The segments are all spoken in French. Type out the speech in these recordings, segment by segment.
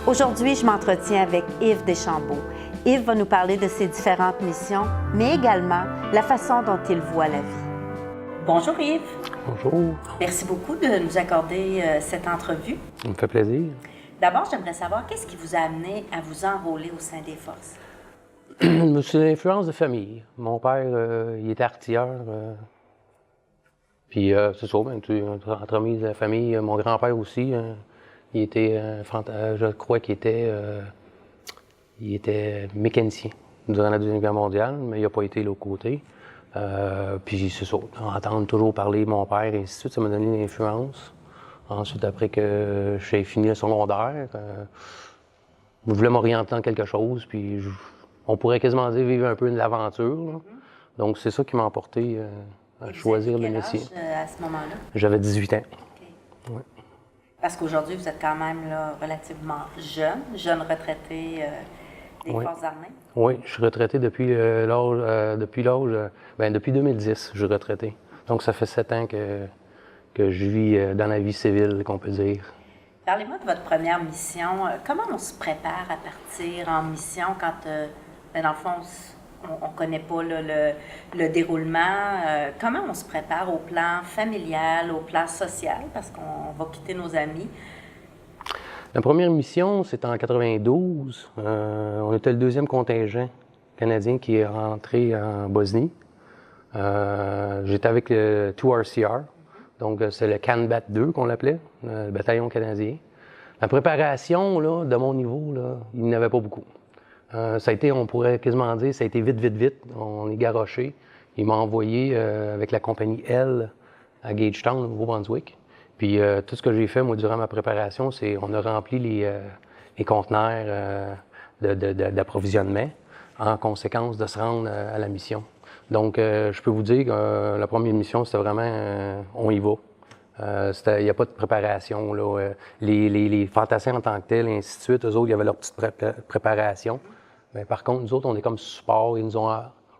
Aujourd'hui, je m'entretiens avec Yves Deschambault. Yves va nous parler de ses différentes missions, mais également la façon dont il voit la vie. Bonjour Yves. Bonjour. Merci beaucoup de nous accorder cette entrevue. Ça me fait plaisir. D'abord, j'aimerais savoir qu'est-ce qui vous a amené à vous enrôler au sein des forces? C'est l'influence de famille. Mon père, il était artilleur. Puis c'est ça, entremise de la famille. Mon grand-père aussi, il était, je crois qu'il était mécanicien durant la Deuxième Guerre mondiale, mais il n'a pas été de l'autre côté. Puis c'est ça, entendre toujours parler de mon père et ainsi de suite, ça m'a donné l'influence. Ensuite, après que j'ai fini le secondaire, je voulais m'orienter dans quelque chose, puis on pourrait quasiment dire vivre un peu de l'aventure. Donc c'est ça qui m'a emporté à choisir le métier. Quel âge, à ce moment-là? J'avais 18 ans. Okay. Ouais. Parce qu'aujourd'hui, vous êtes quand même là, relativement jeune retraité des Forces armées. Oui, je suis retraité depuis depuis 2010, je suis retraité. Donc ça fait 7 ans que je vis dans la vie civile, qu'on peut dire. Parlez-moi de votre première mission. Comment on se prépare à partir en mission quand, dans le fond, on ne connaît pas le déroulement? Comment on se prépare au plan familial, au plan social, parce qu'on va quitter nos amis? La première mission, c'était en 92. On était le deuxième contingent canadien qui est rentré en Bosnie. J'étais avec le 2RCR, donc c'est le CANBAT 2 qu'on l'appelait, le bataillon canadien. La préparation, là, de mon niveau, là, il n'y en avait pas beaucoup. Ça a été, on pourrait quasiment dire, ça a été vite. On est garoché. Il m'a envoyé avec la compagnie L à Gagetown, au Nouveau-Brunswick. Puis tout ce que j'ai fait, moi, durant ma préparation, c'est on a rempli les conteneurs d'approvisionnement en conséquence de se rendre à la mission. Donc, je peux vous dire que la première mission, c'était vraiment on y va. Il n'y a pas de préparation. Là, les fantassins en tant que tels, et ainsi de suite, eux autres, il y avait leur petite préparation. Mais par contre, nous autres, on est comme support.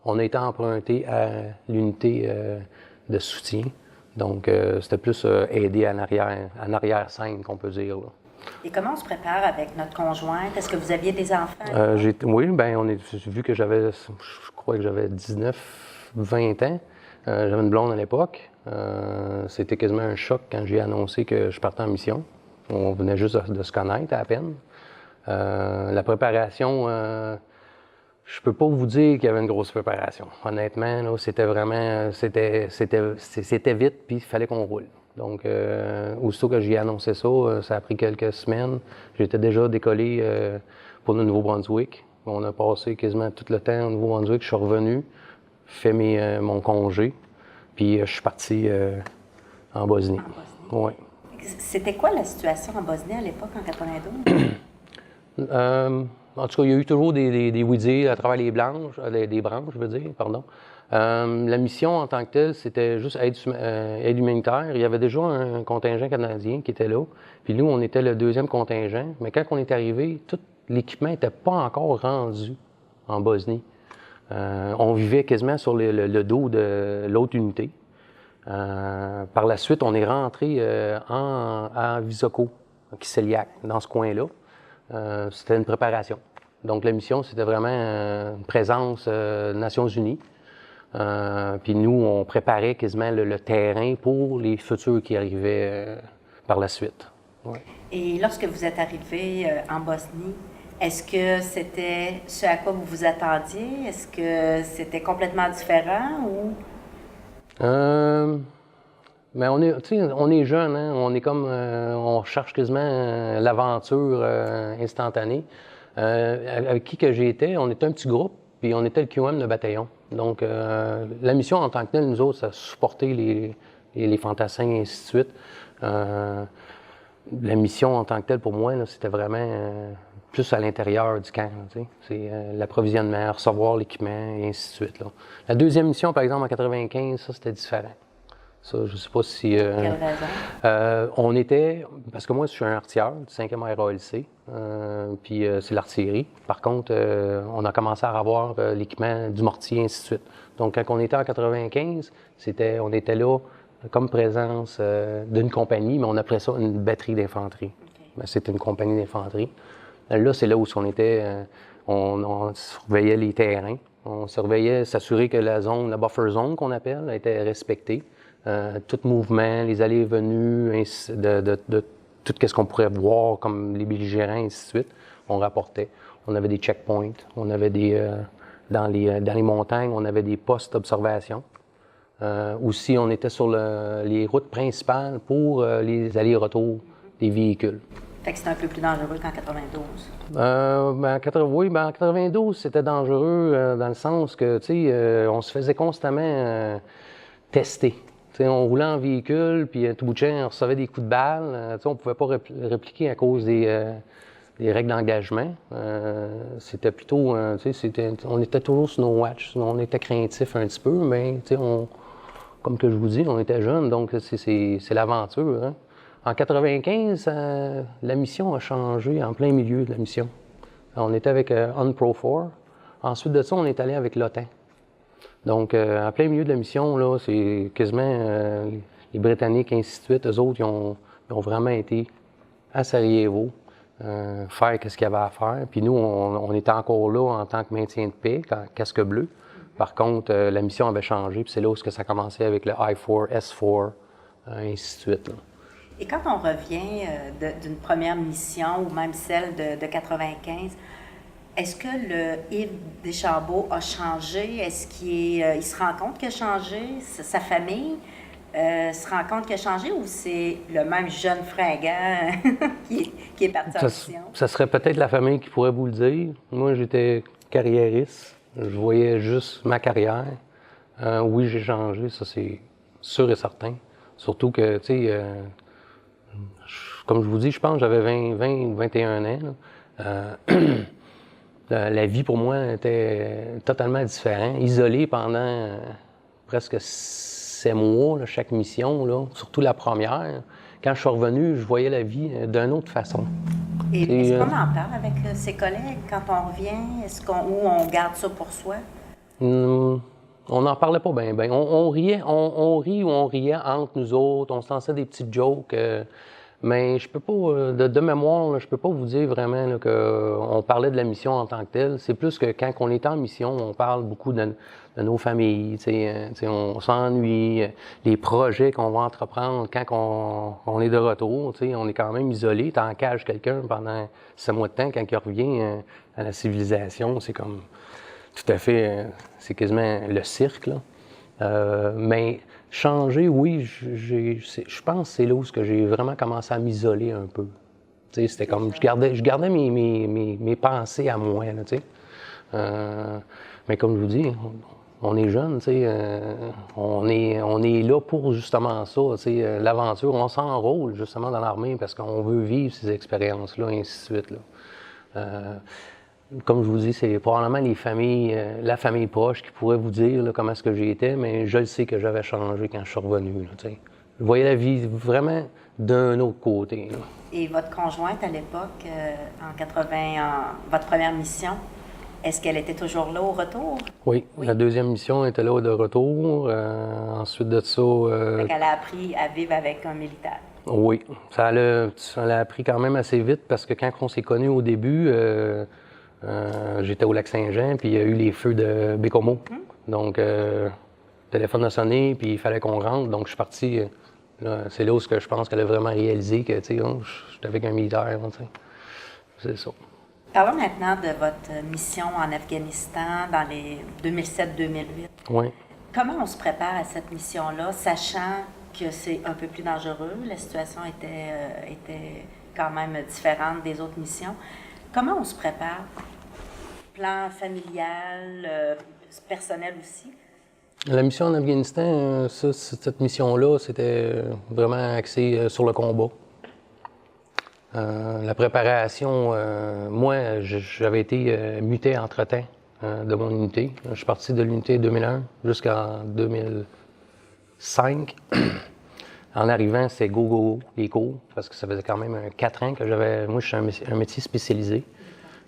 On a été empruntés à l'unité de soutien. Donc, c'était plus aider en arrière-scène, qu'on peut dire. Là. Et comment on se prépare avec notre conjointe? Est-ce que vous aviez des enfants? Oui, bien, vu que je crois que j'avais 19-20 ans, j'avais une blonde à l'époque. C'était quasiment un choc quand j'ai annoncé que je partais en mission. On venait juste de se connaître à peine. La préparation, je peux pas vous dire qu'il y avait une grosse préparation. Honnêtement, là, c'était vraiment, c'était vite, puis il fallait qu'on roule. Donc, aussitôt que j'ai annoncé ça, ça a pris quelques semaines. J'étais déjà décollé pour le Nouveau-Brunswick. On a passé quasiment tout le temps au Nouveau-Brunswick. Je suis revenu, fait mon congé, puis je suis parti en Bosnie. Ouais. C'était quoi la situation en Bosnie à l'époque, en 92? En tout cas, il y a eu toujours des oui-dire à travers des branches, je veux dire, pardon. La mission en tant que telle, c'était juste aide humanitaire. Il y avait déjà un contingent canadien qui était là. Puis nous, on était le deuxième contingent. Mais quand on est arrivé, tout l'équipement n'était pas encore rendu en Bosnie. On vivait quasiment sur le dos de l'autre unité. Par la suite, on est rentré à Visoko, Kiseliak, dans ce coin-là. C'était une préparation. Donc, la mission, c'était vraiment une présence Nations Unies. Puis nous, on préparait quasiment le terrain pour les futurs qui arrivaient par la suite. Ouais. Et lorsque vous êtes arrivé en Bosnie, est-ce que c'était ce à quoi vous vous attendiez? Est-ce que c'était complètement différent ou... Mais on est jeunes, hein? On est comme, on cherche quasiment l'aventure instantanée. Avec qui que j'étais, on était un petit groupe, puis on était le QM de bataillon. Donc, la mission en tant que telle, nous autres, ça supportait les fantassins et ainsi de suite. La mission en tant que telle, pour moi, là, c'était vraiment plus à l'intérieur du camp. C'est l'approvisionnement, recevoir l'équipement et ainsi de suite. Là. La deuxième mission, par exemple, en 95, ça, c'était différent. Ça, je ne sais pas si... Quelle raison? On était... Parce que moi, je suis un artilleur du 5e RALC, puis c'est l'artillerie. Par contre, on a commencé à avoir l'équipement du mortier, et ainsi de suite. Donc, quand on était en 95, on était là comme présence d'une compagnie, mais on appelait ça une batterie d'infanterie. Okay. C'était une compagnie d'infanterie. Là, c'est là où on était, on surveillait les terrains, on surveillait, s'assurer que la zone, la buffer zone qu'on appelle, était respectée. Tout mouvement, les allées et venues, de tout ce qu'on pourrait voir comme les belligérants, et ainsi de suite, on rapportait. On avait des checkpoints, on avait dans les montagnes, on avait des postes d'observation. Aussi, on était sur les routes principales pour les allers-retours des véhicules. Fait que c'était un peu plus dangereux qu'en 92. Oui, en 92, c'était dangereux dans le sens que, tu sais, on se faisait constamment tester. T'sais, on roulait en véhicule, puis tout bout de champ, on recevait des coups de balle. On ne pouvait pas répliquer à cause des règles d'engagement. C'était plutôt, on était toujours sur nos watch. On était craintifs un petit peu, mais comme que je vous dis, on était jeunes, donc c'est l'aventure. Hein. En 95, la mission a changé en plein milieu de la mission. On était avec UNPRO 4. Ensuite de ça, on est allé avec l'OTAN. Donc, en plein milieu de la mission, là, c'est quasiment les Britanniques, ainsi de suite, eux autres, ils ont vraiment été à Sarajevo, faire ce qu'il y avait à faire. Puis nous, on était encore là en tant que maintien de paix, casque bleu. Par contre, la mission avait changé, puis c'est là où ça a commencé avec le I4, S4, ainsi de suite. Là. Et quand on revient d'une première mission, ou même celle de 95, est-ce que le Yves Deschambault a changé? Est-ce qu'il se rend compte qu'il a changé? Sa famille se rend compte qu'il a changé ou c'est le même jeune fringant qui est parti en mission? Ça serait peut-être la famille qui pourrait vous le dire. Moi, j'étais carriériste. Je voyais juste ma carrière. Oui, j'ai changé, ça c'est sûr et certain. Surtout que, tu sais, comme je vous dis, je pense que j'avais 20 ou 21 ans. La vie pour moi était totalement différente. Isolé pendant presque 7 mois, là, chaque mission, là, surtout la première. Quand je suis revenu, je voyais la vie d'une autre façon. Et est-ce qu'on en parle avec ses collègues quand on revient? Ou on garde ça pour soi? On n'en parlait pas bien. On riait, on rit ou on riait entre nous autres. On se lançait des petites jokes. Mais je peux pas, de mémoire, là, je peux pas vous dire vraiment qu'on parlait de la mission en tant que telle. C'est plus que quand on est en mission, on parle beaucoup de nos familles, on s'ennuie, les projets qu'on va entreprendre quand on est de retour. On est quand même isolé. Tu encages quelqu'un pendant 7 mois de temps, quand il revient à la civilisation, c'est comme tout à fait, c'est quasiment le cirque, là. Mais changer, oui, je pense que c'est là où j'ai vraiment commencé à m'isoler un peu. C'était comme, je gardais mes pensées à moi, là, mais comme je vous dis, on est jeunes, on est là pour justement ça, l'aventure. On s'enrôle justement dans l'armée parce qu'on veut vivre ces expériences-là, et ainsi de suite, là. Comme je vous dis, c'est probablement les familles, la famille proche qui pourrait vous dire là, comment est-ce que j'étais, mais je le sais que j'avais changé quand je suis revenu. Là, je voyais la vie vraiment d'un autre côté. Là. Et votre conjointe à l'époque, en 80, votre première mission, est-ce qu'elle était toujours là au retour? Oui, la deuxième mission était là de retour. Ensuite de ça... Elle a appris à vivre avec un militaire. Oui, ça l'a appris quand même assez vite parce que quand on s'est connus au début... j'étais au Lac-Saint-Jean, puis il y a eu les feux de Bécomo. Donc, le téléphone a sonné, puis il fallait qu'on rentre. Donc, je suis parti. C'est là où je pense qu'elle a vraiment réalisé que, tu sais, j'étais avec un militaire, tu sais. C'est ça. Parlons maintenant de votre mission en Afghanistan dans les 2007-2008. Oui. Comment on se prépare à cette mission-là, sachant que c'est un peu plus dangereux? La situation était quand même différente des autres missions. Comment on se prépare? Plan familial, personnel aussi? La mission en Afghanistan, cette mission-là, c'était vraiment axé sur le combat. La préparation, moi, j'avais été muté entre-temps de mon unité. Je suis parti de l'unité 2001 jusqu'en 2005. En arrivant, c'était go, les cours, parce que ça faisait quand même 4 ans que j'avais... Moi, je suis un métier spécialisé.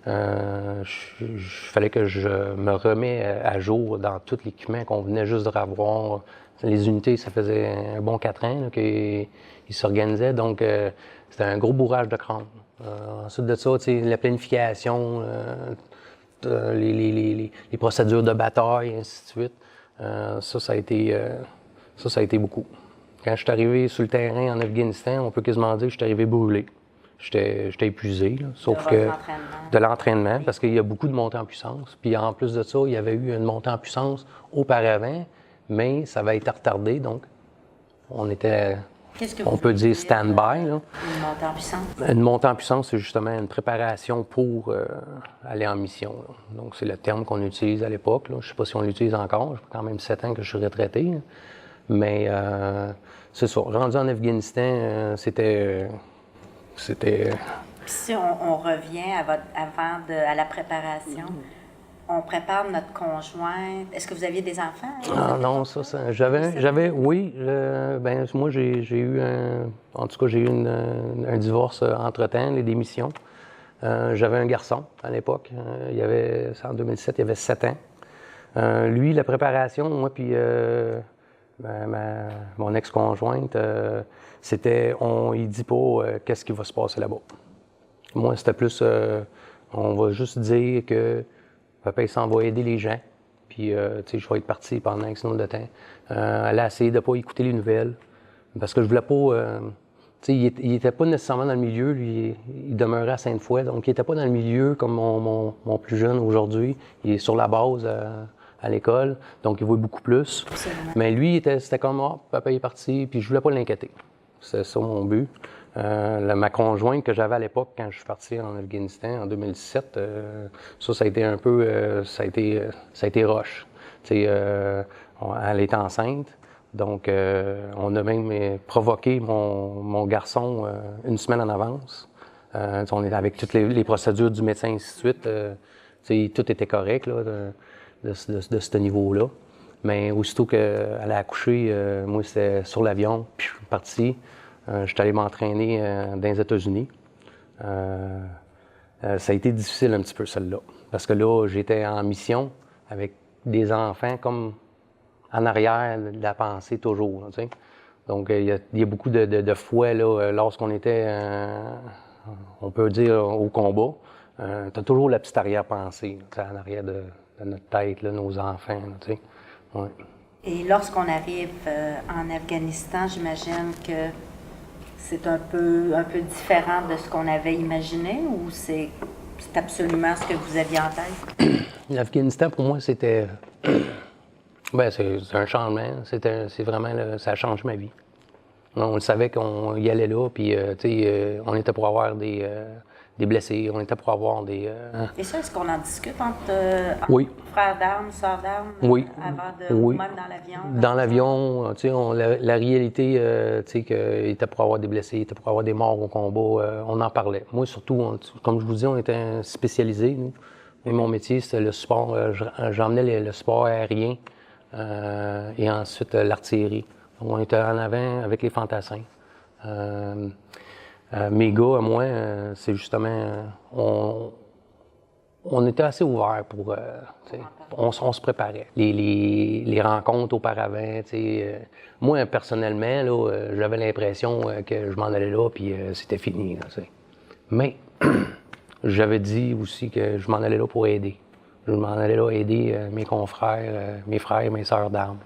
Fallait que je me remets à jour dans tout l'équipement qu'on venait juste de revoir. Les unités, ça faisait un bon 4 ans qu'ils s'organisaient. Donc, c'était un gros bourrage de crâne. Ensuite de ça, la planification, les procédures de bataille, et ainsi de suite. Ça a été beaucoup. Quand je suis arrivé sur le terrain en Afghanistan, on peut quasiment dire que je suis arrivé brûlé. J'étais épuisé, là, sauf que de l'entraînement, parce qu'il y a beaucoup de montées en puissance. Puis en plus de ça, il y avait eu une montée en puissance auparavant, mais ça avait été retardé, donc on était, on peut dire stand-by. Une montée en puissance? Une montée en puissance, c'est justement une préparation pour aller en mission, là. Donc c'est le terme qu'on utilise à l'époque. Je ne sais pas si on l'utilise encore, ça fait quand même 7 ans que je suis retraité. Là. Mais c'est ça, rendu en Afghanistan, c'était... Si on revient à la préparation, on prépare notre conjointe. Est-ce que vous aviez des enfants? Ah non, oui. Moi, j'ai eu un divorce entre-temps, les démissions. J'avais un garçon à l'époque. En 2007, il avait 7 ans. Lui, la préparation, moi, puis mon ex-conjointe, il dit pas qu'est-ce qui va se passer là-bas. Moi, c'était plus, on va juste dire que papa, il s'en va aider les gens, puis, je vais être parti pendant un certain nombre de temps. Elle a essayé de ne pas écouter les nouvelles, parce que je voulais pas, il n'était pas nécessairement dans le milieu, lui, il demeurait à Sainte-Foy, donc il n'était pas dans le milieu comme mon plus jeune aujourd'hui. Il est sur la base à l'école, donc il voit beaucoup plus. Absolument. Mais lui, c'était comme, papa il est parti, puis je voulais pas l'inquiéter. C'est ça mon but. Ma conjointe que j'avais à l'époque, quand je suis parti en Afghanistan en 2017, ça a été un peu, ça a été rush. Elle était enceinte, donc on a même provoqué mon garçon une semaine en avance. On était avec toutes les procédures du médecin, ainsi de suite. Tout était correct là, de ce niveau-là. Mais aussitôt qu'elle a accouché, moi, c'était sur l'avion, puis je suis parti. Je suis allé m'entraîner dans les États-Unis. Ça a été difficile un petit peu, celle-là. Parce que là, j'étais en mission avec des enfants comme en arrière de la pensée toujours. Là, donc, il y a beaucoup de fois, là, lorsqu'on était, on peut dire, au combat, tu as toujours la petite arrière-pensée en arrière de notre tête, là, nos enfants. Là, ouais. Et lorsqu'on arrive en Afghanistan, j'imagine que c'est un peu différent de ce qu'on avait imaginé, ou c'est absolument ce que vous aviez en tête? L'Afghanistan, pour moi, c'était... c'est un changement. C'est vraiment... ça a changé ma vie. On le savait qu'on y allait là, puis on était pour avoir des blessés, on était pour avoir des... Et ça, est-ce qu'on en discute entre oui. frères d'armes, sœurs d'armes, oui. ou même dans l'avion? Dans l'avion, la réalité, qu'il était pour avoir des blessés, il était pour avoir des morts au combat, on en parlait. Moi, surtout, comme je vous dis, on était spécialisés, nous. Et mon métier, c'était le support, j'emmenais le support aérien et ensuite l'artillerie. Donc, on était en avant avec les fantassins. Mes gars, moi, c'est justement, on était assez ouverts pour, on se préparait. Les rencontres auparavant, moi, personnellement, là, j'avais l'impression que je m'en allais là, puis c'était fini, là, Mais, j'avais dit aussi que je m'en allais là pour aider. Je m'en allais là aider mes confrères, mes frères, mes sœurs d'armes.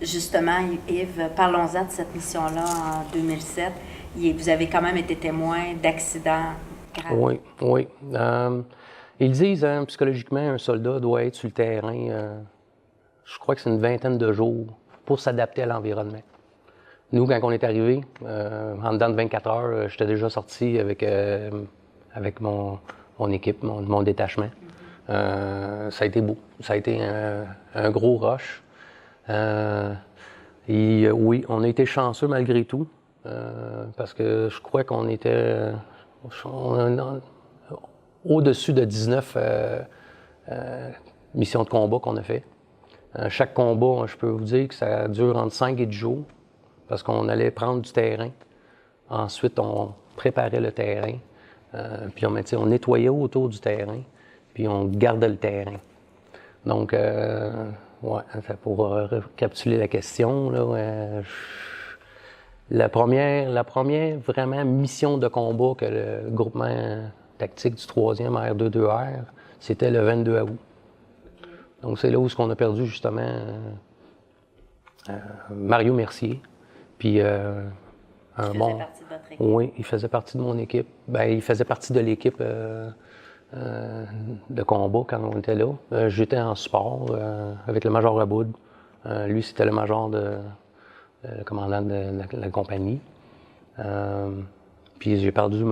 Justement, Yves, parlons-en de cette mission-là en 2007. Vous avez quand même été témoin d'accidents graves. Oui. Ils disent, psychologiquement, un soldat doit être sur le terrain, je crois que c'est une 20aine de jours pour s'adapter à l'environnement. Nous, quand on est arrivés, en dedans de 24 heures, j'étais déjà sorti avec mon équipe, mon détachement. Ça a été beau. Ça a été un gros rush. Oui, on a été chanceux malgré tout, parce que je crois qu'on était au-dessus de 19 missions de combat qu'on a fait. Chaque combat, je peux vous dire que ça dure entre 5 et 10 jours, parce qu'on allait prendre du terrain. Ensuite, on préparait le terrain, puis on nettoyait autour du terrain, puis on gardait le terrain. Donc, pour récapituler la question, là, La première vraiment mission de combat que le groupement tactique du 3e R22R, c'était le 22 août. Donc c'est là où on a perdu justement Mario Mercier. Puis un bon. Partie de votre équipe. Oui, il faisait partie de mon équipe. Ben, il faisait partie de l'équipe de combat quand on était là. J'étais en support avec le major Aboud. Lui, c'était le major le commandant de la compagnie. Puis j'ai perdu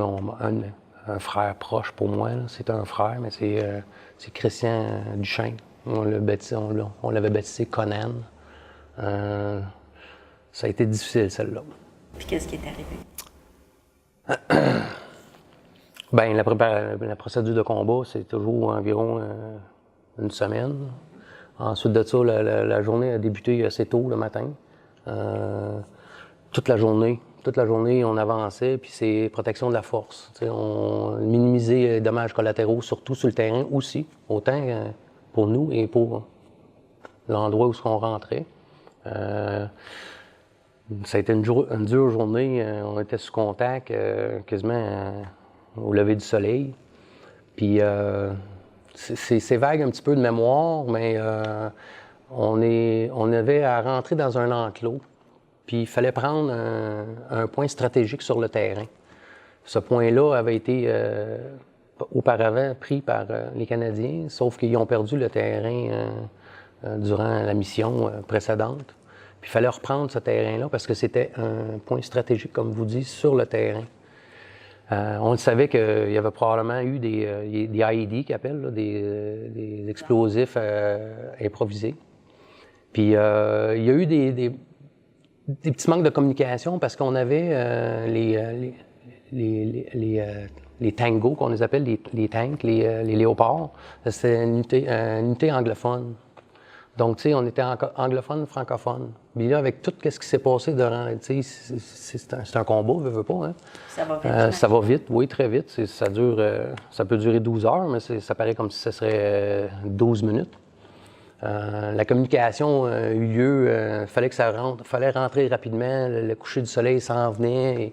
un frère proche pour moi. C'est un frère, mais c'est Christian Duchesne. On l'avait baptisé Conan. Ça a été difficile, celle-là. Puis qu'est-ce qui est arrivé? Bien, la procédure de combat, c'est toujours environ une semaine. Ensuite de ça, la journée a débuté assez tôt le matin. Toute la journée, on avançait, puis c'est protection de la force. On minimisait les dommages collatéraux, surtout sur le terrain aussi, autant pour nous et pour l'endroit où on rentrait. Ça a été une dure journée. On était sous contact quasiment au lever du soleil. Puis c'est vague un petit peu de mémoire, mais on avait à rentrer dans un enclos. Puis il fallait prendre un point stratégique sur le terrain. Ce point-là avait été auparavant pris par les Canadiens, sauf qu'ils ont perdu le terrain durant la mission précédente. Puis il fallait reprendre ce terrain-là parce que c'était un point stratégique, comme vous dites, sur le terrain. On le savait qu'il y avait probablement eu des IED qu'ils appellent, là, des explosifs improvisés. Puis il y a eu des petits manques de communication parce qu'on avait les tangos, qu'on les appelle les tanks, les léopards. C'était une unité anglophone. Donc, tu sais, on était anglophone, francophone. Mais là, avec tout ce qui s'est passé durant, tu sais, c'est un combat, veut pas, hein? Ça va vite. Ça va vite, oui, très vite. Ça peut durer 12 heures, mais ça paraît comme si ce serait 12 minutes. La communication a eu lieu, fallait rentrer rapidement, le coucher du soleil s'en venait, il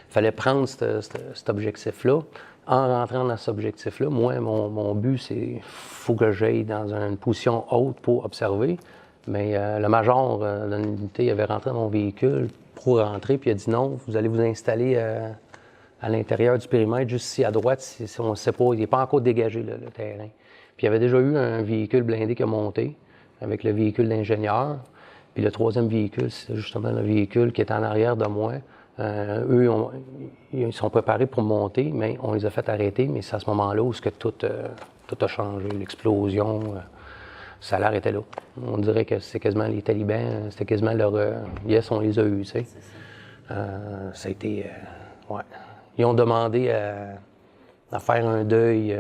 fallait prendre cet objectif-là. En rentrant dans cet objectif-là, moi, mon but, c'est faut que j'aille dans une position haute pour observer. Mais le major de l'unité avait rentré dans mon véhicule pour rentrer, puis il a dit non, vous allez vous installer à l'intérieur du périmètre, juste ici à droite, si on ne sait pas, il n'est pas encore dégagé le terrain. Puis il y avait déjà eu un véhicule blindé qui a monté avec le véhicule d'ingénieur. Puis le troisième véhicule, c'est justement le véhicule qui est en arrière de moi. Eux, ils sont préparés pour monter, mais on les a fait arrêter. Mais c'est à ce moment-là où tout a changé. L'explosion, ça l'arrêtait là. On dirait que c'était quasiment les talibans, c'était quasiment leur... yes, on les a eus, tu sais. Ça a été... ouais. Ils ont demandé à faire un deuil...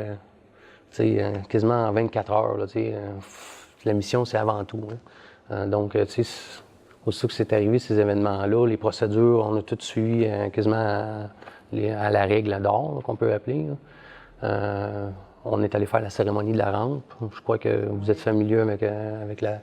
quasiment en 24 heures. Là, la mission, c'est avant tout. Hein. Donc, aussitôt que c'est arrivé, ces événements-là, les procédures, on a tout suivi quasiment à la règle d'or, qu'on peut appeler. On est allé faire la cérémonie de la rampe. Je crois que vous êtes familier avec la...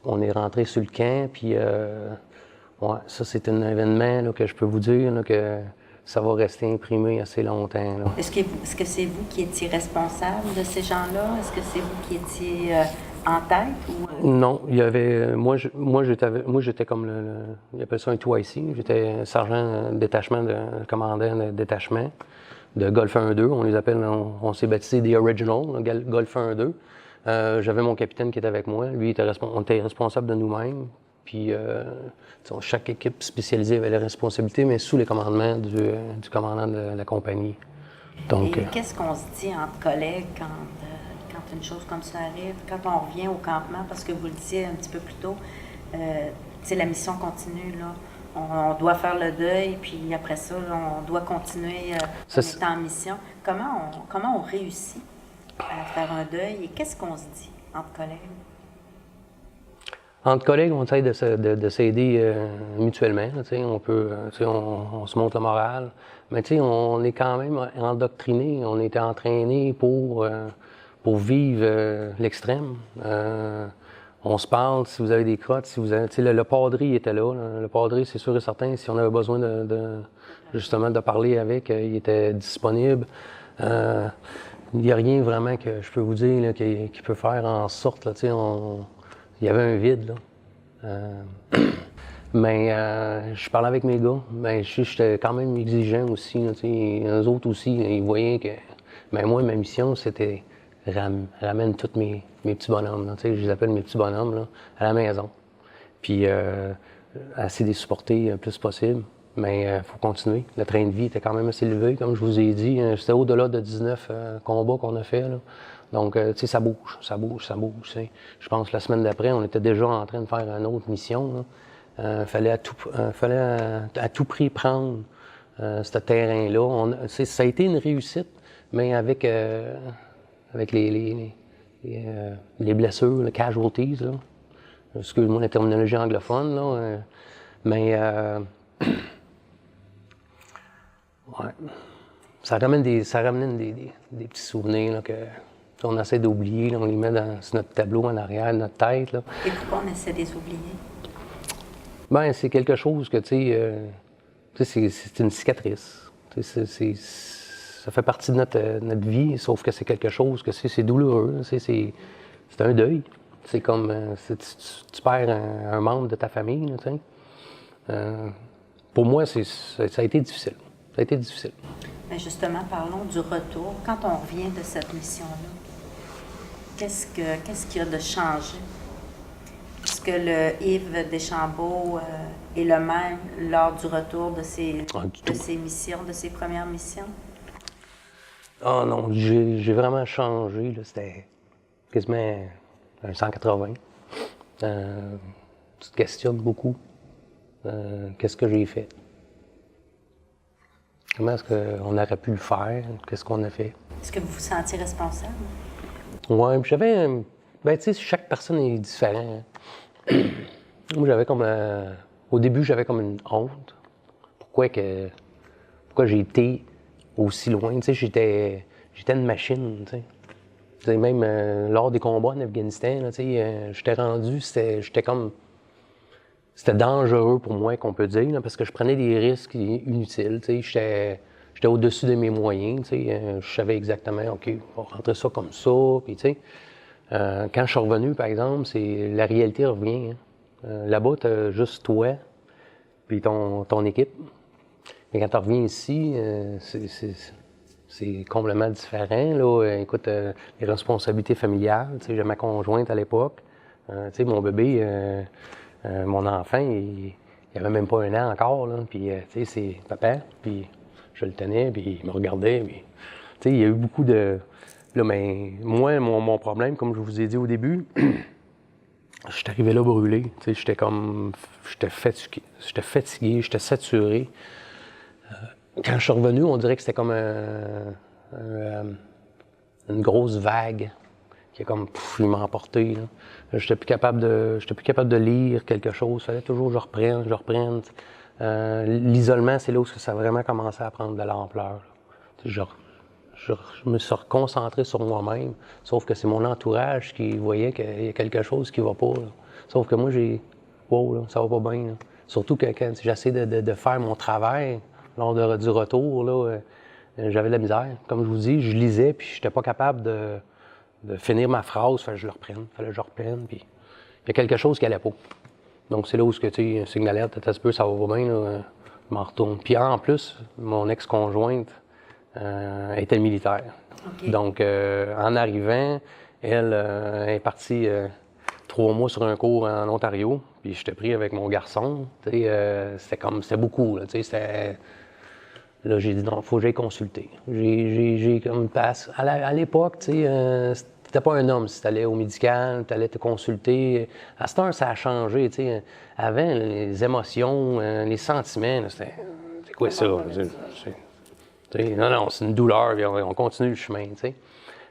On est rentré sur le camp, puis ouais, ça, c'est un événement là, que je peux vous dire là, que ça va rester imprimé assez longtemps. Là. Est-ce que c'est vous qui étiez responsable de ces gens-là? Est-ce que c'est vous qui étiez en tête? Ou... Non, il y avait... Moi, j'étais comme il appelle ça un 2IC. J'étais sergent de détachement, commandant de détachement de Golf 1-2. On les appelle, on s'est baptisé des Original, Golf 1-2. J'avais mon capitaine qui était avec moi. Lui, on était responsable de nous-mêmes. Puis, chaque équipe spécialisée avait les responsabilités, mais sous les commandements du commandant de la compagnie. Donc, et qu'est-ce qu'on se dit entre collègues quand une chose comme ça arrive, quand on revient au campement, parce que vous le disiez un petit peu plus tôt, la mission continue, là. On doit faire le deuil, puis après ça, là, on doit continuer en étant en mission. Comment on réussit à faire un deuil et qu'est-ce qu'on se dit entre collègues? Entre collègues, on essaie de s'aider mutuellement. On se montre le moral. Mais on est quand même endoctriné, on était entraîné pour vivre l'extrême. On se parle, si vous avez des crottes, si vous avez... Tu sais, le padri était là. Le padri, c'est sûr et certain, si on avait besoin justement de parler avec, il était disponible. Il n'y a rien vraiment que je peux vous dire là, qui peut faire en sorte, là, tu sais, il y avait un vide, là. Mais je parlais avec mes gars, mais j'étais quand même exigeant aussi, là, tu sais. Eux autres aussi, ils voyaient que... Mais moi, ma mission, c'était ramène tous mes petits bonhommes, là, tu sais, je les appelle mes petits bonhommes, là, à la maison. Puis essayer de les supporter le plus possible. Mais il faut continuer. Le train de vie était quand même assez élevé, comme je vous ai dit. C'était au-delà de 19 combats qu'on a fait, là. Donc, tu sais, ça bouge. Tu sais. Je pense que la semaine d'après, on était déjà en train de faire une autre mission. Fallait à tout prix prendre ce terrain-là. Ça a été une réussite, mais avec les blessures, les casualties, là. Excuse-moi la terminologie anglophone, là. Mais ouais. Ça ramène des petits souvenirs là, qu'on essaie d'oublier. Là, on les met sur notre tableau en arrière de notre tête. Là. Et pourquoi on essaie de les oublier? Ben, c'est quelque chose que, tu sais, c'est une cicatrice. Ça fait partie de notre vie, sauf que c'est quelque chose que c'est douloureux. C'est un deuil. C'est comme tu perds un membre de ta famille. Là, tu sais. Pour moi, ça a été difficile. Ça a été difficile. Mais justement, parlons du retour. Quand on revient de cette mission-là, qu'est-ce qu'il y a de changé? Est-ce que le Yves Deschambault est le même lors du retour de ses missions, de ses premières missions? Ah non, j'ai vraiment changé. Là. C'était quasiment un 180. Tu te questionnes beaucoup. Qu'est-ce que j'ai fait? Comment est-ce qu'on aurait pu le faire? Qu'est-ce qu'on a fait? Est-ce que vous vous sentiez responsable? Oui, j'avais... Ben, tu sais, chaque personne est différente. Moi, j'avais comme... Au début, j'avais comme une honte. Pourquoi j'ai été aussi loin? Tu sais, j'étais une machine, tu sais. Tu sais, même lors des combats en Afghanistan, là, tu sais, j'étais rendu... J'étais comme... C'était dangereux pour moi, qu'on peut dire, là, parce que je prenais des risques inutiles. Tu sais, j'étais au-dessus de mes moyens. Tu sais, je savais exactement, OK, on va rentrer ça comme ça. Puis, tu sais, quand je suis revenu, par exemple, la réalité revient. Hein. Là-bas, tu as juste toi, puis ton équipe. Mais quand tu reviens ici, c'est complètement différent. Là. Écoute, les responsabilités familiales. Tu sais, j'ai ma conjointe à l'époque. Tu sais, mon bébé. Mon enfant, il avait même pas 1 an encore, là, puis tu sais, c'est papa, puis je le tenais, puis il me regardait, puis tu sais, il y a eu beaucoup de... Là, mais moi, mon problème, comme je vous ai dit au début, j'étais arrivé là brûlé, tu sais, j'étais fatigué, j'étais saturé. Quand je suis revenu, on dirait que c'était comme une grosse vague qui est comme, il m'a emporté, là. J'étais plus capable de lire quelque chose. Il fallait toujours que je reprenne. L'isolement, c'est là où ça a vraiment commencé à prendre de l'ampleur. Je me suis reconcentré sur moi-même, sauf que c'est mon entourage qui voyait qu'il y a quelque chose qui va pas. Là. Sauf que moi, wow, là, ça va pas bien. Là. Surtout que quand j'essaie de faire mon travail lors du retour, là, j'avais de la misère. Comme je vous dis, je lisais, puis j'étais pas capable de finir ma phrase, fallait que je reprenne, puis il y a quelque chose qui allait pas. Donc c'est là où tu sais, signe d'alerte, un peu, ça va pas bien, là, je m'en retourne. Puis en plus, mon ex-conjointe était militaire. Okay. Donc en arrivant, elle est partie 3 mois sur un cours en Ontario, puis j'étais pris avec mon garçon. C'était beaucoup, là, tu sais, là, j'ai dit non, il faut que j'aille consulter. J'ai comme passe. À l'époque, tu sais, t'étais pas un homme si t'allais au médical, t'allais te consulter. À cette heure, ça a changé, tu sais. Avant, les émotions, les sentiments, c'est quoi ça? Non, c'est une douleur, on continue le chemin, tu sais.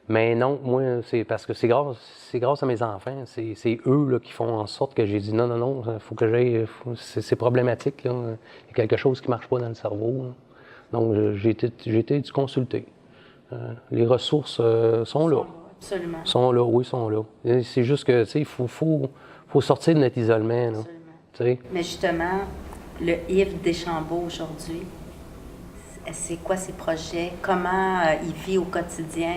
Mais non, moi, c'est parce que c'est grâce à mes enfants. C'est eux là, qui font en sorte que j'ai dit non, il faut que j'aille. C'est problématique, là. Il y a quelque chose qui marche pas dans le cerveau, là. Donc, j'ai été consulter. Les ressources sont là. Absolument. Ils sont là, oui, ils sont là. Et c'est juste que, tu sais, il faut sortir de notre isolement, là. Tu sais. Mais justement, le Yves Deschambault aujourd'hui, c'est quoi ses projets? Comment il vit au quotidien?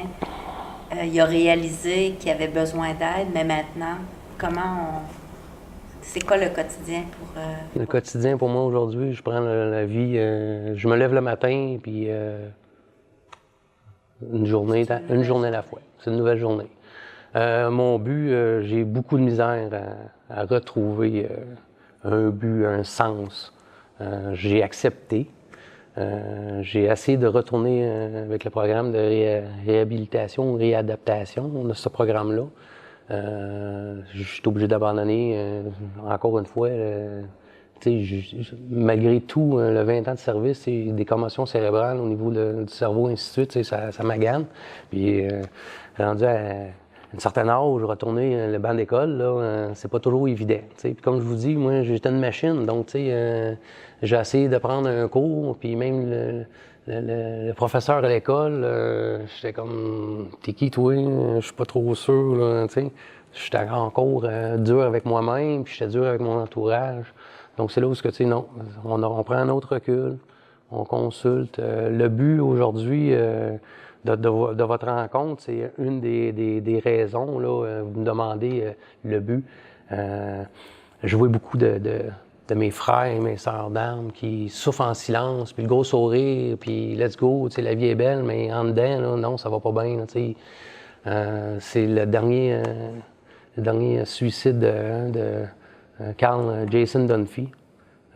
Il a réalisé qu'il avait besoin d'aide, mais maintenant, c'est quoi le quotidien pour... Le quotidien pour moi aujourd'hui, je prends la vie, je me lève le matin, puis une journée à la fois. C'est une nouvelle journée. Mon but, j'ai beaucoup de misère à retrouver un but, un sens. J'ai accepté. J'ai essayé de retourner avec le programme de réhabilitation, réadaptation. On a ce programme-là. Je suis obligé d'abandonner, encore une fois. Malgré tout, le 20 ans de service, c'est des commotions cérébrales au niveau du cerveau, ainsi de suite, ça magane. Puis, rendu à un certain âge, retourner le banc d'école, là, c'est pas toujours évident. Puis comme je vous dis, moi, j'étais une machine, donc j'ai essayé de prendre un cours, puis même le professeur à l'école, j'étais comme « T'es qui, toi? Je suis pas trop sûr. » là, t'sais. J'étais encore dur avec moi-même, puis j'étais dur avec mon entourage. Donc c'est là où, tu sais, non, on prend un autre recul, on consulte. Le but aujourd'hui de votre rencontre, c'est une des raisons, là, vous me demandez le but. Je vois beaucoup de mes frères et mes sœurs d'armes qui souffrent en silence, puis le gros sourire, puis let's go, tu sais, la vie est belle, mais en dedans, là, non, ça va pas bien, tu sais. C'est le dernier suicide de Carl Jason Dunphy.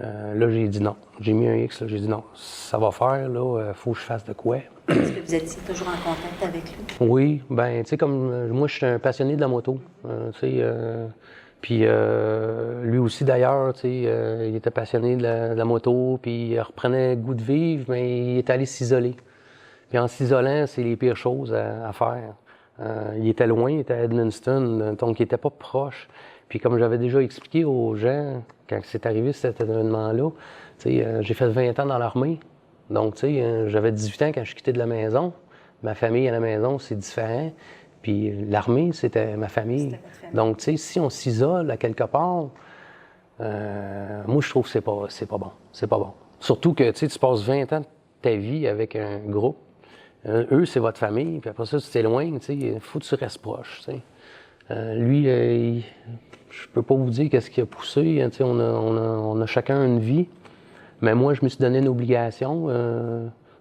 Là, j'ai dit non. J'ai mis un X, là, j'ai dit non. Ça va faire, là, faut que je fasse de quoi. Est-ce que vous étiez toujours en contact avec lui? Oui, ben, tu sais, comme moi, je suis un passionné de la moto. Tu sais, puis lui aussi, d'ailleurs, tu sais, il était passionné de la moto, puis il reprenait goût de vivre, mais il est allé s'isoler. Puis en s'isolant, c'est les pires choses à faire. Il était loin, il était à Edmundston, donc il n'était pas proche. Puis comme j'avais déjà expliqué aux gens, quand c'est arrivé cet événement-là, j'ai fait 20 ans dans l'armée. Donc, j'avais 18 ans quand je quittais de la maison. Ma famille à la maison, c'est différent. Puis l'armée, c'était ma famille. Donc, si on s'isole à quelque part, moi, je trouve que c'est pas bon. C'est pas bon. Surtout que tu passes 20 ans de ta vie avec un groupe. Eux, c'est votre famille. Puis après ça, tu t'éloignes, il faut que tu restes proche. Lui, je peux pas vous dire qu'est-ce qui a poussé. On a chacun une vie. Mais moi, je me suis donné une obligation.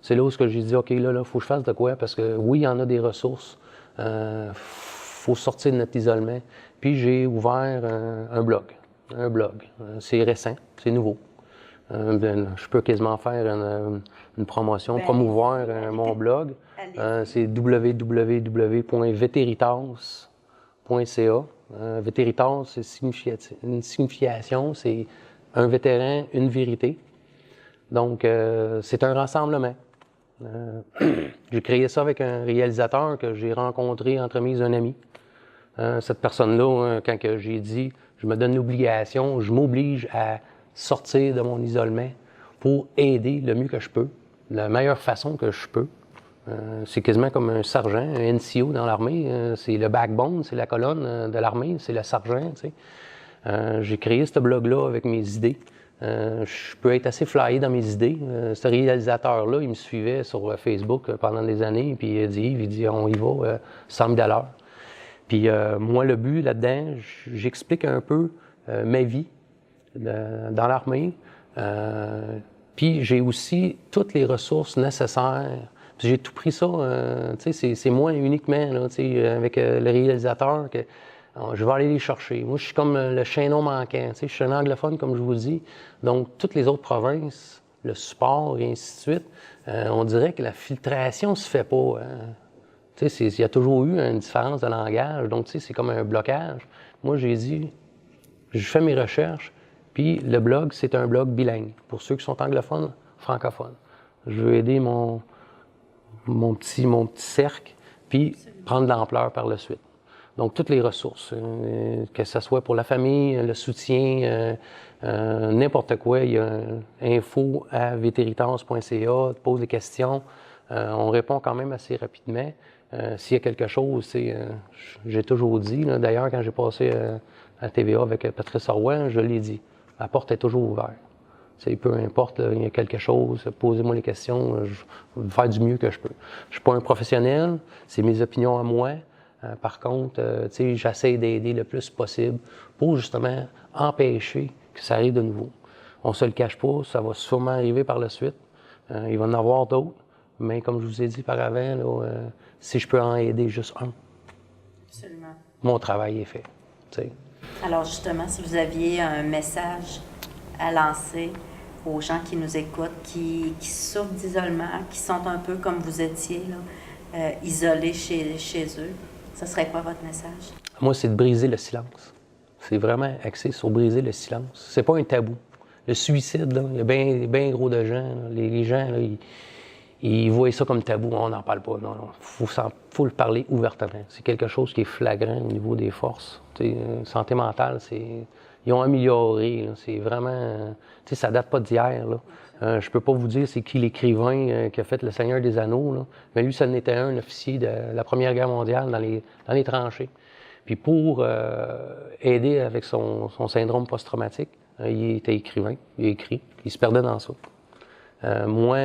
C'est là où j'ai dit, OK, là, faut que je fasse de quoi? Parce que oui, il y en a des ressources. Faut sortir de notre isolement. Puis j'ai ouvert un blog. C'est récent, c'est nouveau. Je peux quasiment faire une promotion, promouvoir mon blog. C'est www.veteritas.ca. Veteritas, c'est une signification, c'est un vétéran, une vérité. Donc, c'est un rassemblement. J'ai créé ça avec un réalisateur que j'ai rencontré entremise d'un ami. Cette personne-là, quand j'ai dit, je me donne l'obligation, je m'oblige à sortir de mon isolement pour aider le mieux que je peux, de la meilleure façon que je peux. C'est quasiment comme un sergent, un NCO dans l'armée. C'est le backbone, c'est la colonne de l'armée, c'est le sergent. J'ai créé ce blog-là avec mes idées. Je peux être assez flyé dans mes idées. Ce réalisateur-là, il me suivait sur Facebook pendant des années, puis il dit on y va, 100 000 $. Puis moi, le but là-dedans, j'explique un peu ma vie dans l'armée. Puis j'ai aussi toutes les ressources nécessaires. Puis j'ai tout pris ça, c'est moi uniquement, là, avec le réalisateur, que je vais aller les chercher. Moi, je suis comme le chaînon manquant. Je suis un anglophone, comme je vous dis. Donc, toutes les autres provinces, le support et ainsi de suite, on dirait que la filtration ne se fait pas. Il y a toujours eu une différence de langage. Donc, c'est comme un blocage. Moi, j'ai dit, je fais mes recherches, puis le blog, c'est un blog bilingue. Pour ceux qui sont anglophones, francophones. Je veux aider mon petit cercle, puis prendre de l'ampleur par la suite. Donc, toutes les ressources, que ce soit pour la famille, le soutien, n'importe quoi, il y a info@veteritas.ca, pose des questions, on répond quand même assez rapidement. S'il y a quelque chose, j'ai toujours dit, là, d'ailleurs, quand j'ai passé à TVA avec Patrice Roy, je l'ai dit, la porte est toujours ouverte. Peu importe, là, il y a quelque chose, posez-moi les questions, je vais faire du mieux que je peux. Je ne suis pas un professionnel, c'est mes opinions à moi. Par contre, j'essaie d'aider le plus possible pour justement empêcher que ça arrive de nouveau. On ne se le cache pas, ça va sûrement arriver par la suite. Il va en avoir d'autres, mais comme je vous ai dit par avant, là, si je peux en aider juste un, Absolument. mon travail est fait. T'sais. Alors justement, si vous aviez un message à lancer aux gens qui nous écoutent, qui souffrent d'isolement, qui sont un peu comme vous étiez, là, isolés chez eux, ce serait quoi votre message? Moi, c'est de briser le silence. C'est vraiment axé sur briser le silence. C'est pas un tabou. Le suicide, là, il y a bien gros de gens. Là. Les gens, là, ils voient ça comme tabou. On n'en parle pas. Non. Faut le parler ouvertement. C'est quelque chose qui est flagrant au niveau des forces. Santé mentale, ils ont amélioré. Là. C'est vraiment... ça date pas d'hier. Je peux pas vous dire c'est qui l'écrivain qui a fait Le Seigneur des Anneaux. Là. Mais lui, ça n'était un officier de la Première Guerre mondiale dans les tranchées. Puis pour aider avec son syndrome post-traumatique, il était écrivain, il a écrit, il se perdait dans ça. Moi,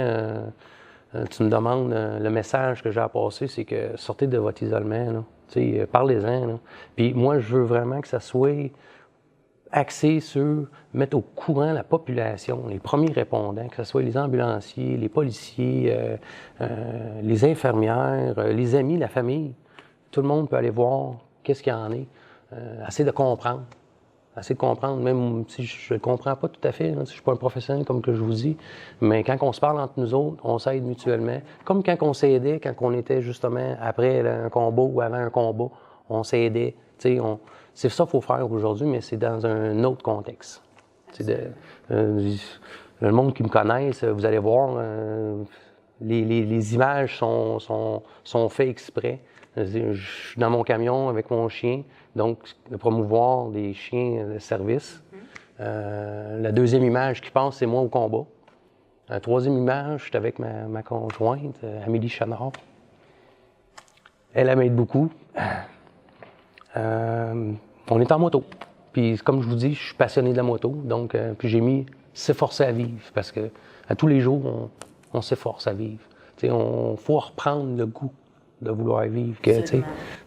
tu me demandes, le message que j'ai à passer, c'est que sortez de votre isolement, là, parlez-en. Là. Puis moi, je veux vraiment que ça soit axé sur mettre au courant la population, les premiers répondants, que ce soit les ambulanciers, les policiers, les infirmières, les amis, la famille. Tout le monde peut aller voir qu'est-ce qu'il y en est. Essayer de comprendre. Même si je ne comprends pas tout à fait, si je ne suis pas un professionnel comme que je vous dis, mais quand on se parle entre nous autres, on s'aide mutuellement. Comme quand on s'aidait, quand on était justement après un combat ou avant un combat, on s'aidait. C'est ça qu'il faut faire aujourd'hui, mais c'est dans un autre contexte. Le monde qui me connaisse, vous allez voir, les images sont faites exprès. Je suis dans mon camion avec mon chien, donc de promouvoir des chiens de service. La deuxième image qui passe, c'est moi au combat. La troisième image, je suis avec ma conjointe, Amélie Chanard. Elle m'aide beaucoup. On est en moto. Puis comme je vous dis, je suis passionné de la moto, donc puis j'ai mis s'efforcer à vivre, parce que à tous les jours, on s'efforce à vivre. Il faut reprendre le goût de vouloir vivre.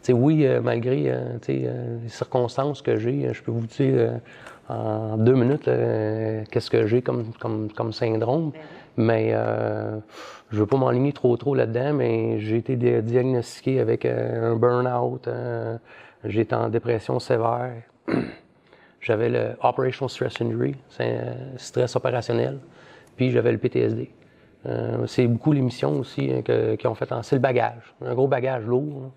Oui, malgré les circonstances que j'ai, je peux vous dire en 2 minutes qu'est-ce que j'ai comme syndrome, mais je ne veux pas m'enligner trop là-dedans, mais j'ai été diagnostiqué avec un burn-out, j'étais en dépression sévère, j'avais le Operational Stress Injury, c'est un stress opérationnel, puis j'avais le PTSD. C'est beaucoup les missions aussi qui ont fait c'est le bagage, un gros bagage lourd.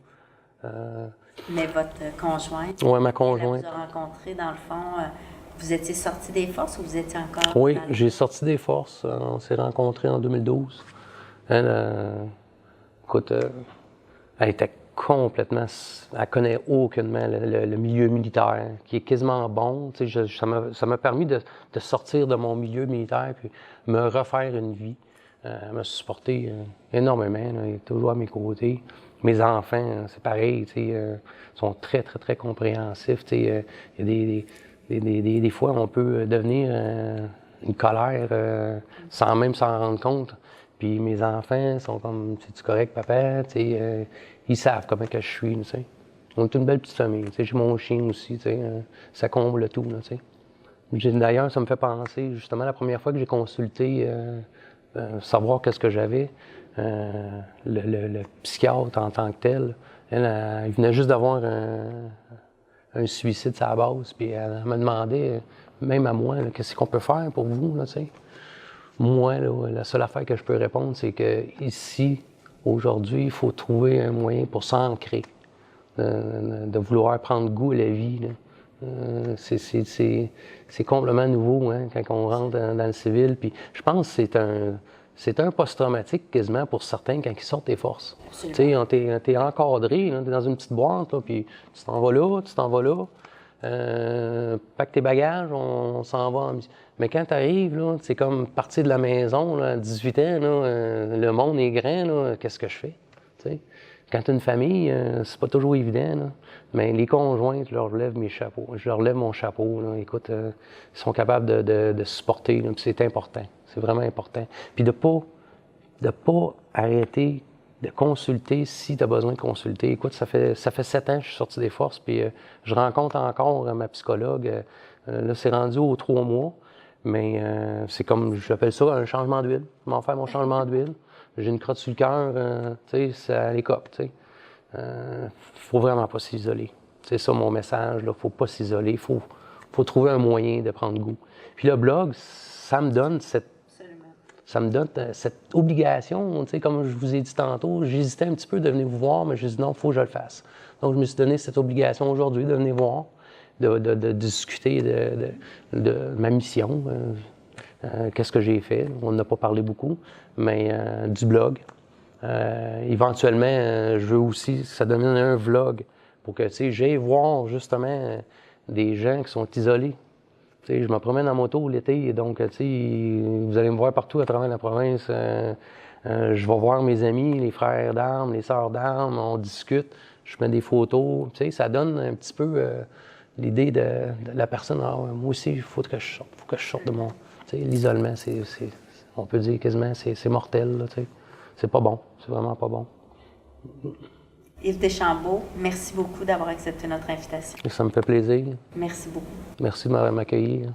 Mais votre conjointe, oui, ma conjointe. Elle vous a rencontré, dans le fond, vous étiez sorti des forces ou vous étiez encore... Oui, j'ai sorti des forces. On s'est rencontrés en 2012. Écoute, elle était complètement... Elle connaît aucunement le milieu militaire, qui est quasiment bon. Ça m'a permis de sortir de mon milieu militaire puis me refaire une vie. Elle m'a supporté énormément. Elle est toujours à mes côtés. Mes enfants, c'est pareil. Sont très, très, très compréhensifs. Il y a des fois, on peut devenir une colère sans même s'en rendre compte. Puis mes enfants sont comme, c'est-tu correct, papa? Ils savent comment que je suis. T'sais. On est une belle petite famille. J'ai mon chien aussi. Ça comble tout. D'ailleurs, ça me fait penser, justement, la première fois que j'ai consulté, savoir qu'est-ce que j'avais, le psychiatre en tant que tel, il venait juste d'avoir un suicide à la base, puis elle me demandait, même à moi, qu'est-ce qu'on peut faire pour vous, là, t'sais. Moi, là, la seule affaire que je peux répondre, c'est que ici, aujourd'hui, il faut trouver un moyen pour s'ancrer, de vouloir prendre goût à la vie. Là. C'est complètement nouveau hein, quand on rentre dans le civil. Puis je pense que c'est un post-traumatique quasiment pour certains quand ils sortent des forces. Tu sais, t'es encadré, t'es dans une petite boîte, là, puis tu t'en vas là, tu t'en vas là. Pack tes bagages, on s'en va. Mais quand tu arrives, c'est comme partir de la maison, là, à 18 ans, là, le monde est grand, qu'est-ce que je fais? T'sais? quand tu as une famille, c'est pas toujours évident, là. Mais les conjointes, je leur lève mes chapeaux. Je leur lève mon chapeau, là. Écoute, ils sont capables de supporter, là, puis c'est important. C'est vraiment important. Puis de pas arrêter de consulter si tu as besoin de consulter. Écoute, ça fait 7 ans que je suis sorti des forces, puis je rencontre encore ma psychologue. Là, c'est rendu aux 3 mois, mais c'est comme, j'appelle ça un changement d'huile. Je m'en fais mon changement d'huile. J'ai une crotte sur le cœur, tu sais, c'est à l'écope, tu sais. Faut vraiment pas s'isoler. C'est ça mon message, là. Faut pas s'isoler. Faut trouver un moyen de prendre goût. Puis le blog, ça me donne cette obligation, tu sais, comme je vous ai dit tantôt, j'hésitais un petit peu de venir vous voir, mais j'ai dit non, il faut que je le fasse. Donc, je me suis donné cette obligation aujourd'hui de venir voir, de discuter de ma mission, qu'est-ce que j'ai fait. On n'a pas parlé beaucoup, mais du blog. Éventuellement, je veux aussi que ça devienne un vlog pour que, tu sais, j'aille voir justement des gens qui sont isolés. Tu sais, je me promène en moto l'été, donc tu sais, vous allez me voir partout à travers la province. Je vais voir mes amis, les frères d'armes, les sœurs d'armes, on discute, je mets des photos. Tu sais, ça donne un petit peu l'idée de la personne. Ah, ouais, moi aussi, il faut que je sorte de mon. Tu sais, l'isolement, on peut dire quasiment, c'est mortel, là, tu sais. C'est pas bon, c'est vraiment pas bon. Yves Deschambault, merci beaucoup d'avoir accepté notre invitation. Ça me fait plaisir. Merci beaucoup. Merci de m'accueillir.